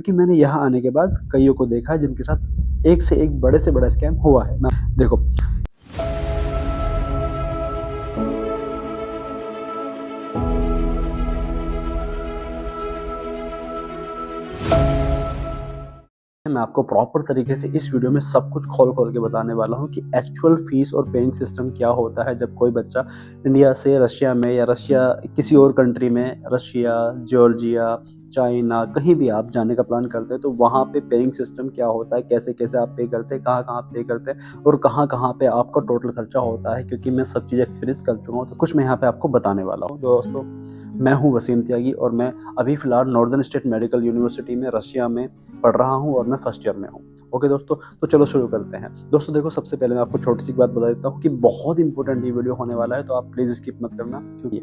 क्योंकि मैंने यहाँ आने के बाद कईयों को देखा है जिनके साथ एक से एक बड़े से बड़ा स्कैम हुआ है। देखो, मैं आपको प्रॉपर तरीके से इस वीडियो में सब कुछ खोल के बताने वाला हूँ कि एक्चुअल फीस और पेइंग सिस्टम क्या होता है जब कोई बच्चा इंडिया से रशिया में या रशिया किसी और कंट्री में, रशिया, जॉर्जिया, चाइना, कहीं भी आप जाने का प्लान करते हैं तो वहाँ पे पेइंग सिस्टम क्या होता है, कैसे-कैसे आप पे करते हैं, कहाँ-कहाँ पे करते हैं और कहाँ-कहाँ पे आपका टोटल खर्चा होता है, क्योंकि मैं सब चीज़ एक्सपीरियंस कर चुका हूँ, तो कुछ मैं यहाँ पे आपको बताने वाला हूँ। दोस्तों, मैं हूँ वसीम त्यागी और मैं अभी फ़िलहाल नॉर्दर्न स्टेट मेडिकल यूनिवर्सिटी में रशिया में पढ़ रहा हूँ और मैं फर्स्ट ईयर में हूँ। ओके दोस्तों, तो चलो शुरू करते हैं। दोस्तों देखो, सबसे पहले मैं आपको छोटी-सी बात बता देता हूँ कि बहुत इंपॉर्टेंट ये वीडियो होने वाला है, तो आप प्लीज़ स्किप मत करना। क्योंकि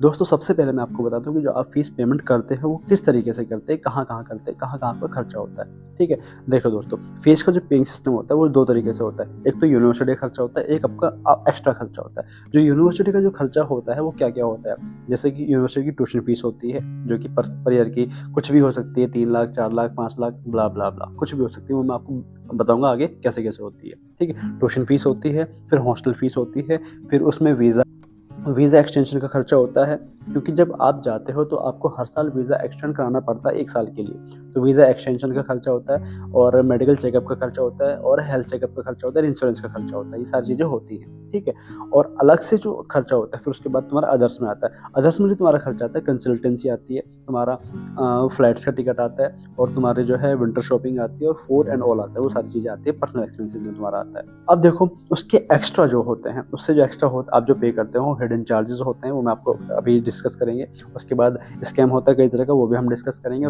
दोस्तों, सबसे पहले मैं आपको बताता हूँ कि जो आप फीस पेमेंट करते हैं वो किस तरीके से करते हैं, कहाँ-कहाँ करते हैं, कहाँ-कहाँ आपका खर्चा होता है, ठीक है? देखो दोस्तों, फीस का जो पेइंग सिस्टम होता है वो 2 तरीके से होता है। एक तो यूनिवर्सिटी खर्चा होता है, एक आपका एक्स्ट्रा खर्चा होता है। जो यूनिवर्सिटी का जो खर्चा होता है वो क्या-क्या होता है? जैसे कि यूनिवर्सिटी की ट्यूशन फीस होती है, जो कि पर ईयर की कुछ भी हो सकती है, 3 लाख, 4 लाख, 5 लाख, ब्ला ब्ला ब्ला, कुछ भी हो सकती है। वो मैं आपको बताऊँगा आगे कैसे-कैसे होती है, ठीक है? ट्यूशन फीस होती है, फिर हॉस्टल फीस होती है, फिर उसमें वीज़ा एक्सटेंशन का खर्चा होता है, क्योंकि जब आप जाते हो तो आपको हर साल वीज़ा एक्सटेंड कराना पड़ता है 1 साल के लिए। तो वीज़ा एक्सटेंशन का खर्चा होता है और मेडिकल चेकअप का खर्चा होता है और हेल्थ चेकअप का खर्चा होता है, इंश्योरेंस का खर्चा होता है, ये सारी चीज़ें होती हैं, ठीक है? और अलग से जो खर्चा होता है फिर उसके बाद तुम्हारा अदर्स में आता है। अदर्स में जो तुम्हारा खर्चा आता है, कंसल्टेंसी आती है, तुम्हारा फ्लाइट्स का टिकट आता है और तुम्हारे जो है विंटर शॉपिंग आती है और फूड एंड ऑल आता है, वो सारी चीज़ें आती है, पर्सनल एक्सपेंसेस में तुम्हारा आता है। अब देखो, उसके एक्स्ट्रा जो होते हैं, उससे जो एक्स्ट्रा होता आप जो पे करते हो, हिडन चार्जेस होते हैं, वो मैं आपको अभी डिस्कस करेंगे। उसके बाद स्कैम होता है कई तरह का, वो भी हम डिस्कस करेंगे।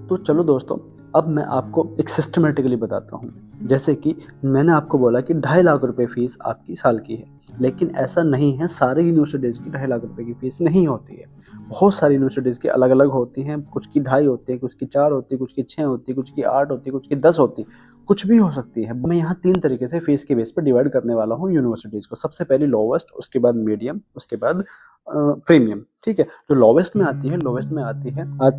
तो चलो दोस्तों, अब मैं आपको एक सिस्टमैटिकली बताता हूँ। जैसे कि मैंने आपको बोला कि 2.5 लाख रुपए फीस आपकी साल की है, लेकिन ऐसा नहीं है, सारे यूनिवर्सिटीज़ की 2.5 लाख रुपए की फीस नहीं होती है। बहुत सारी यूनिवर्सिटीज़ की अलग-अलग होती हैं, कुछ की 2.5 होती है, कुछ की 4 होती है, कुछ की 6 होती है, कुछ की 8 होती है, कुछ की 10 होती है, कुछ भी हो सकती है। मैं यहाँ 3 तरीके से फीस के बेस पे डिवाइड करने वाला हूँ यूनिवर्सिटीज़ को। सबसे पहले लोवेस्ट, उसके बाद मीडियम, उसके बाद प्रीमियम, ठीक है? जो लोवेस्ट में आती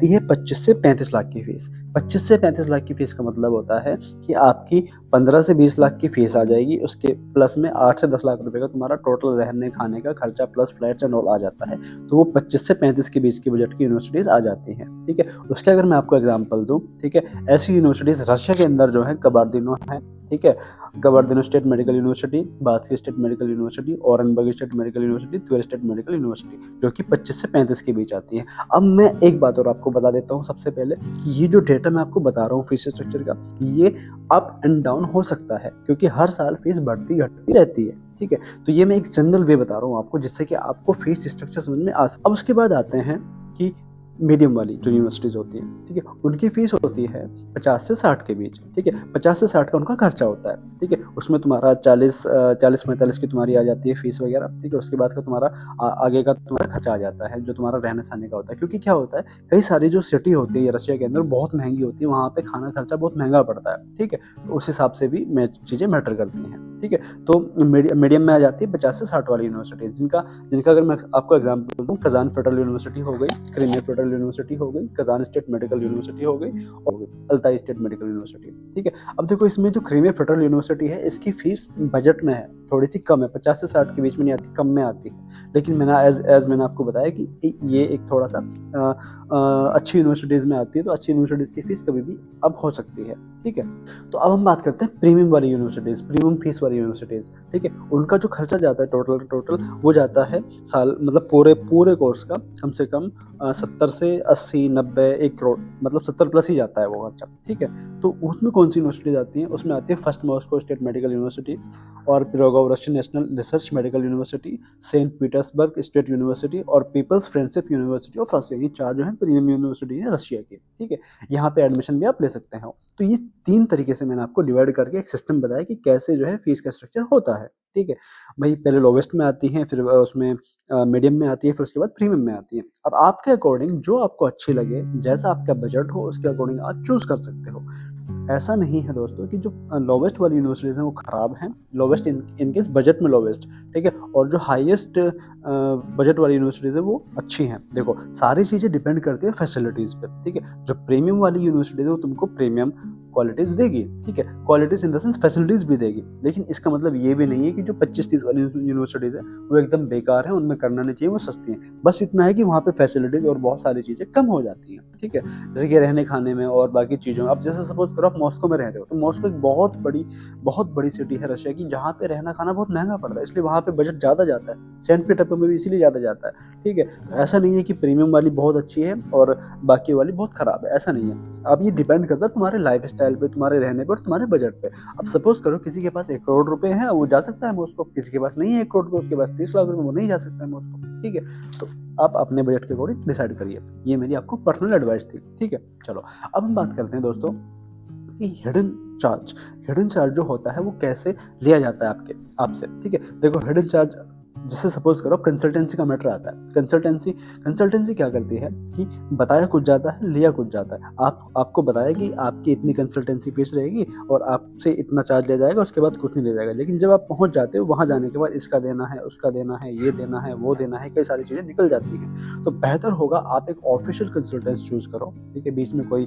है 25 से 35 लाख की फीस। 25 से 35 लाख की फीस का मतलब होता है कि आपकी 15 से 20 लाख की फीस आ जाएगी, उसके प्लस में 8 से 10 लाख रुपए का तुम्हारा टोटल रहने खाने का खर्चा प्लस फ्लैट्स एंड ऑल आ जाता है। तो वो 25 से 35 के बीच की बजट की यूनिवर्सिटीज़ आ जाती हैं, ठीक है? उसके अगर मैं आपको एग्ज़ाम्पल दूँ, ठीक है? ऐसी यूनिवर्सिटीज़ रशिया के अंदर जो है, कबार्दिनो है, ठीक है? Kabardino State Medical University, Bashkir State Medical University, Orenburg State Medical University, Tver State Medical University, जो कि 25 से 35 के बीच आती है। अब मैं एक बात और आपको बता देता हूँ सबसे पहले कि ये जो डेटा मैं आपको बता रहा हूँ फीस स्ट्रक्चर का, ये अप एंड डाउन हो सकता है, क्योंकि हर साल फीस बढ़ती-घटती रहती है, ठीक है? तो ये मैं एक जनरल वे बता रहा हूँ आपको, जिससे कि आपको फीस स्ट्रक्चर समझ में आ सके। अब उसके बाद आते हैं कि मीडियम वाली जो यूनिवर्सिटीज़ होती हैं, ठीक है? उनकी फीस होती है 50 से 60 के बीच, ठीक है? 50 से 60 का उनका खर्चा होता है, ठीक है? उसमें तुम्हारा 40-45 की तुम्हारी आ जाती है फीस वगैरह, ठीक है? उसके बाद का तुम्हारा आगे का तुम्हारा खर्चा आ जाता है, जो तुम्हारा रहने-सहने का होता है। क्योंकि क्या होता है, कई सारी जो सिटी होती है रशिया के अंदर बहुत महँगी होती है, वहाँ पे खाना खर्चा बहुत महँगा पड़ता है, ठीक है? तो उस हिसाब से भी चीज़ें मैटर करती हैं, ठीक है? तो मीडियम में आ जाती है 50 से 60 वाली यूनिवर्सिटीज़, जिनका जिनका अगर मैं आपको एग्ज़ाम्पल दूँ, कज़ान फेडरल यूनिवर्सिटी हो गई, क्रीमिया फेडरल यूनिवर्सिटी हो गई, कज़ान स्टेट मेडिकल यूनिवर्सिटी हो गई और अल्ताई स्टेट मेडिकल यूनिवर्सिटी, ठीक है? अब देखो, इसमें जो क्रीमिया फेडरल यूनिवर्सिटी है, इसकी फीस बजट में है, थोड़ी-सी कम है, 50 से 60 के बीच में नहीं आती, कम में आती है। लेकिन मैंने एज़ मैंने आपको बताया कि ये एक थोड़ा-सा अच्छी यूनिवर्सिटीज़ में आती है, तो अच्छी यूनिवर्सिटीज़ की फीस कभी भी अप हो सकती है, ठीक है? तो अब हम बात करते हैं प्रीमियम वाली यूनिवर्सिटीज़, प्रीमियम फीस वाली यूनिवर्सिटीज़, ठीक है? उनका जो खर्चा जाता है टोटल का टोटल, वो जाता है साल, मतलब पूरे पूरे कोर्स का कम से कम 70 से 80, 90, 1 करोड़, मतलब 70 प्लस ही जाता है वो खर्चा, ठीक है? तो उसमें कौन-सी यूनिवर्सिटीज़ आती हैं? उसमें आती है First Moscow State Medical University और Pirogov Russian National Research Medical University, Saint Petersburg State University और Peoples' Friendship University of Russia. ये 4 जो हैं प्रीमियम यूनिवर्सिटी है रशिया की, ठीक है? यहाँ पे एडमिशन भी आप ले सकते हैं। तो ये 3 तरीके से मैंने आपको डिवाइड करके एक सिस्टम बताया कि कैसे जो है फीस का स्ट्रक्चर होता है, ठीक है? भई पहले लोवेस्ट में आती हैं, फिर उसमें मीडियम में आती है, फिर उसके बाद प्रीमियम में आती है। अब आपके अकॉर्डिंग जो आपको अच्छी लगे, जैसा आपका बजट हो, उसके अकॉर्डिंग आप चूज़ कर सकते हो। ऐसा नहीं है दोस्तों कि जो लोवेस्ट वाली यूनिवर्सिटीज़ हैं वो ख़राब हैं, लोवेस्ट इन केस बजट में लोवेस्ट, ठीक है, और जो हाईएस्ट बजट वाली यूनिवर्सिटीज़ है वो अच्छी हैं। देखो सारी चीज़ें डिपेंड करती है फैसिलिटीज़ पे, ठीक है। जो प्रीमियम वाली यूनिवर्सिटीज़ है वो तुमको प्रीमियम क्वालिटीज़ देगी, ठीक है, qualities in the sense facilities भी देगी। लेकिन इसका मतलब ये भी नहीं है कि जो 25-30 वाली यूनिवर्सिटीज़ है वो एकदम बेकार है, उनमें करना नहीं चाहिए, वो सस्ती हैं। बस इतना है कि वहाँ पे फैसिलिटीज़ और बहुत सारी चीज़ें कम हो जाती हैं, ठीक है। जैसे कि रहने खाने में और बाकी चीज़ों में। अब जैसे सपोज़ करो आप मॉस्को में रह रहे हो, तो मॉस्को एक बहुत बड़ी सिटी है रशिया की, जहाँ पे रहना खाना बहुत महँगा पड़ता है, इसलिए वहाँ पे बजट ज़्यादा जाता है। सेंट पीटर्सबर्ग में भी इसीलिए ज़्यादा जाता है, ठीक है। तो ऐसा नहीं है कि प्रीमियम वाली बहुत अच्छी है और बाकी वाली बहुत ख़राब है, ऐसा नहीं है। अब ये डिपेंड करता है तुम्हारे लाइफ़स्टाइल पे, तुम्हारे रहने पे और तुम्हारे बजट पे। अब सपोज़ करो किसी के पास 1 करोड़ रुपए हैं, वो जा सकता है मॉस्को, किसी के पास नहीं है 1 करोड़ रुपए, उसके पास 30 लाख रुपए, वो नहीं जा सकता है मॉस्को, ठीक है। तो आप अपने बजट के अकॉर्डिंग डिसाइड करिए। ये मेरी आपको पर्सनल एडवाइस थी, ठीक है। चलो अब हम बात करते हैं दोस्तों कि हिडन चार्ज जो होता है वो कैसे लिया जाता है आपसे, ठीक है। देखो हिडन चार्ज जैसे सपोज करो कंसल्टेंसी का मैटर आता है। कंसल्टेंसी क्या करती है कि बताया कुछ जाता है, लिया कुछ जाता है। आपको बताया कि आपकी इतनी कंसल्टेंसी फीस रहेगी और आपसे इतना चार्ज लिया जाएगा, उसके बाद कुछ नहीं लिया जाएगा। लेकिन जब आप पहुंच जाते हो वहां जाने के बाद इसका देना है, उसका देना है, ये देना है, वो देना है, कई सारी चीज़ें निकल जाती हैं। तो बेहतर होगा आप एक ऑफिशियल कंसल्टेंसी चूज करो, ठीक है। बीच में कोई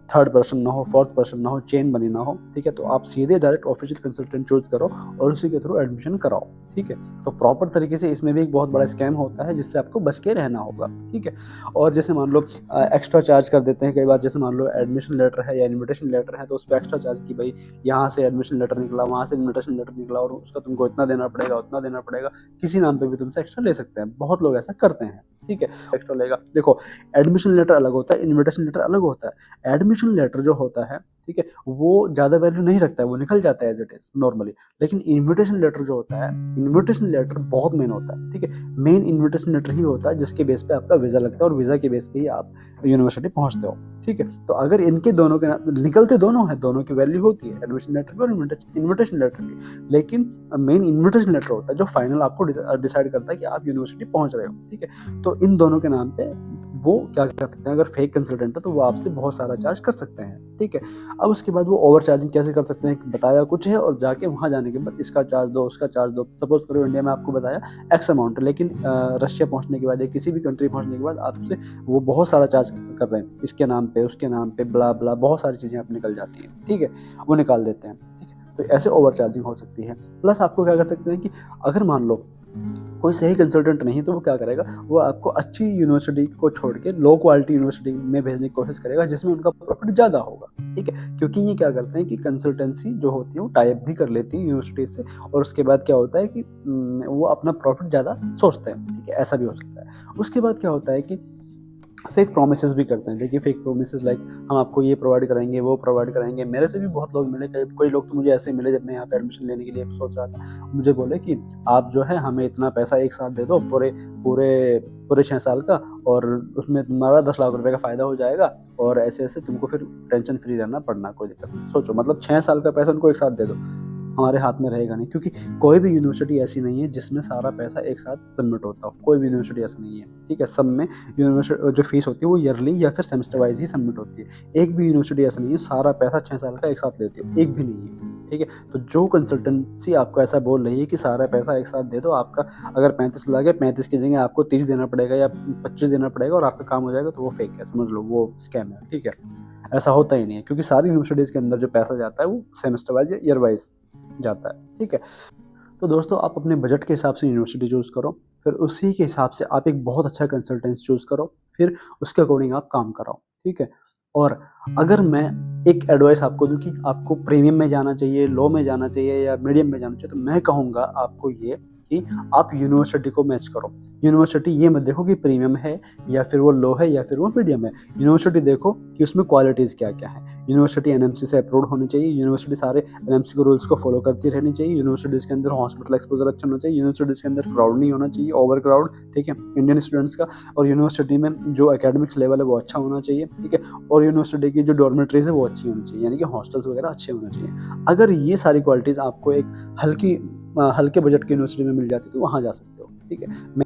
थर्ड पर्सन ना हो, फोर्थ पर्सन ना हो, चेन बनी ना हो, ठीक है। तो आप सीधे डायरेक्ट ऑफिशियल कंसल्टेंट चूज करो और उसी के थ्रू एडमिशन कराओ, ठीक है। तो प्रॉपर तरीके से इसमें भी एक बहुत बड़ा स्कैम होता है जिससे आपको बच के रहना होगा, ठीक है। और जैसे मान लो एक्स्ट्रा चार्ज कर देते हैं कई बार। जैसे मान लो एडमिशन लेटर है या इन्विटेशन लेटर है, तो उस पर एक्स्ट्रा चार्ज की भाई यहाँ से एडमिशन लेटर निकला, वहाँ से इन्विटेशन लेटर निकला और उसका तुमको इतना देना पड़ेगा, उतना देना पड़ेगा। किसी नाम पे भी तुमसे एक्स्ट्रा ले सकते हैं, बहुत लोग ऐसा करते हैं, ठीक है। एक्स्ट्रा लेगा। देखो एडमिशन लेटर अलग होता है, इन्विटेशन लेटर अलग होता है। एडमिशन लेटर जो होता है, ठीक है, वो ज़्यादा वैल्यू नहीं रखता है, वो निकल जाता है एज इट इज नॉर्मली। लेकिन इन्विटेशन लेटर जो होता है, इन्विटेशन लेटर बहुत मेन होता है, ठीक है। मेन इन्विटेशन लेटर ही होता है जिसके बेस पे आपका वीज़ा लगता है और वीज़ा के बेस पे ही आप यूनिवर्सिटी पहुंचते हो, ठीक है। तो अगर इनके दोनों के निकलते दोनों हैं, दोनों की वैल्यू होती है, एडमिशन लेटर की और इन्विटेशन लेटर की। लेकिन मेन इन्विटेशन लेटर होता है जो फाइनल आपको डिसाइड करता है कि आप यूनिवर्सिटी पहुंच रहे हो, ठीक है। तो इन दोनों के नाम पे वो क्या कर सकते हैं, अगर फेक कंसल्टेंट है तो वो आपसे बहुत सारा चार्ज कर सकते हैं, ठीक है। अब उसके बाद वो ओवर चार्जिंग कैसे कर सकते हैं, बताया कुछ है और जाके वहाँ जाने के बाद इसका चार्ज दो, उसका चार्ज दो। सपोज करो इंडिया में आपको बताया एक्स अमाउंट, लेकिन रशिया पहुँचने के बाद या किसी भी कंट्री पहुँचने के बाद आपसे वो बहुत सारा चार्ज कर रहे हैं, इसके नाम पे, उसके नाम पे, ब्ला ब्ला, बहुत सारी चीज़ें आप निकल जाती हैं, ठीक है, वो निकाल देते हैं, ठीक है। तो ऐसे ओवर चार्जिंग हो सकती है। प्लस आपको क्या कर सकते हैं कि अगर मान लो कोई सही कंसल्टेंट नहीं तो वो क्या करेगा, वो आपको अच्छी यूनिवर्सिटी को छोड़ के लो क्वालिटी यूनिवर्सिटी में भेजने की कोशिश करेगा जिसमें उनका प्रॉफिट ज़्यादा होगा, ठीक है। क्योंकि ये क्या करते हैं कि कंसल्टेंसी जो होती है वो टाइप भी कर लेती है यूनिवर्सिटी से, और उसके बाद क्या होता है कि वो अपना प्रॉफिट ज़्यादा सोचते हैं, ठीक है, ऐसा भी हो सकता है। उसके बाद क्या होता है कि फेक प्रोमिसेस भी करते हैं। देखिए फेक प्रोमिसेस लाइक हम आपको ये प्रोवाइड कराएंगे, वो प्रोवाइड कराएंगे। मेरे से भी बहुत लोग मिले, कई लोग तो मुझे ऐसे मिले जब मैं यहाँ पे एडमिशन लेने के लिए सोच रहा था। मुझे बोले कि आप जो है हमें इतना पैसा एक साथ दे दो पूरे पूरे पूरे 6 साल का, और उसमें तुम्हारा 10 लाख रुपए का फ़ायदा हो जाएगा और ऐसे-ऐसे तुमको फिर टेंशन फ्री रहना पड़ना, कोई दिक्कत नहीं। सोचो मतलब 6 साल का पैसा उनको एक साथ दे दो, हमारे हाथ में रहेगा नहीं, क्योंकि कोई भी यूनिवर्सिटी ऐसी नहीं है जिसमें सारा पैसा एक साथ सबमिट होता हो। कोई भी यूनिवर्सिटी ऐसा नहीं है, ठीक है। सब में यूनिवर्सिटी जो फीस होती है वो ईयरली या फिर सेमेस्टर वाइज ही सबमिट होती है। एक भी यूनिवर्सिटी ऐसा नहीं है सारा पैसा 6 साल का एक साथ लेती हो, एक भी नहीं है, ठीक है। तो जो कंसल्टेंसी आपको ऐसा बोल रही है कि सारा पैसा एक साथ दे दो, आपका अगर 35 लाख है, 35 की जगह आपको 30 देना पड़ेगा या 25 देना पड़ेगा और आपका काम हो जाएगा, तो वो फेक है, समझ लो, वो स्कैम है, ठीक है। ऐसा होता ही नहीं है, क्योंकि सारी यूनिवर्सिटीज़ के अंदर जो पैसा जाता है वो सेमेस्टर वाइज या ईयर वाइज जाता है, ठीक है। तो दोस्तों आप अपने बजट के हिसाब से यूनिवर्सिटी चूज़ करो, फिर उसी के हिसाब से आप एक बहुत अच्छा कंसल्टेंसी चूज़ करो, फिर उसके अकॉर्डिंग आप काम कराओ, ठीक है। और अगर मैं एक एडवाइस आपको दूँ कि आपको प्रीमियम में जाना चाहिए, लो में जाना चाहिए या मीडियम में जाना चाहिए, तो मैं कहूँगा आपको ये कि आप यूनिवर्सिटी को मैच करो। यूनिवर्सिटी ये मत देखो कि प्रीमियम है या फिर वो लो है या फिर वो मीडियम है। यूनिवर्सिटी देखो कि उसमें क्वालिटीज़ क्या-क्या हैं। यूनिवर्सिटी एनएमसी से अप्रूव्ड होनी चाहिए, यूनिवर्सिटी सारे एनएमसी के रूल्स को फॉलो करती रहनी चाहिए, यूनिवर्सिटीज़ के अंदर हॉस्पिटल एक्सपोज़र अच्छा होना चाहिए, यूनिवर्सिटीज़ के अंदर क्राउड नहीं होना चाहिए, ओवर क्राउड, ठीक है, इंडियन स्टूडेंट्स का। और यूनिवर्सिटी में जो एकेडमिक्स लेवल है वो अच्छा होना चाहिए, ठीक है। और यूनिवर्सिटी की जो डॉर्मेटरीज़ है वो अच्छी होनी चाहिए, यानी कि हॉस्टल्स वगैरह अच्छे होने चाहिए। अगर ये सारी क्वालिटीज़ आपको एक हल्के बजट की यूनिवर्सिटी में मिल जाती है तो वहाँ जा सकते हो, ठीक है।